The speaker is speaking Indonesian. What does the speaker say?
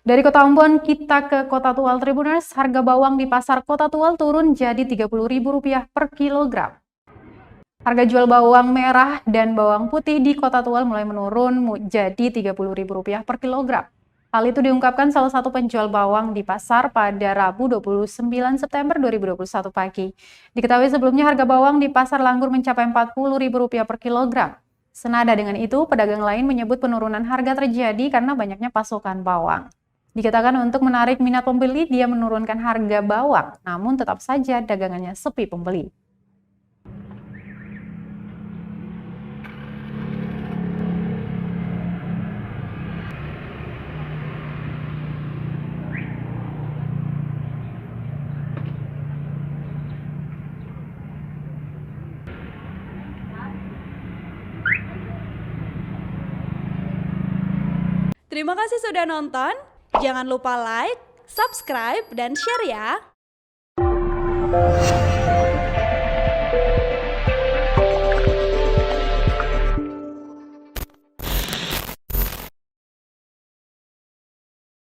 Dari Kota Ambon kita ke Kota Tual Tribuners, harga bawang di pasar Kota Tual turun jadi Rp30.000 per kilogram. Harga jual bawang merah dan bawang putih di Kota Tual mulai menurun jadi Rp30.000 per kilogram. Hal itu diungkapkan salah satu penjual bawang di pasar pada Rabu 29 September 2021 pagi. Diketahui sebelumnya harga bawang di pasar Langgur mencapai Rp40.000 per kilogram. Senada dengan itu, pedagang lain menyebut penurunan harga terjadi karena banyaknya pasokan bawang. Dikatakan untuk menarik minat pembeli, dia menurunkan harga bawang, namun tetap saja dagangannya sepi pembeli. Terima kasih sudah nonton. Jangan lupa like, subscribe, dan share ya.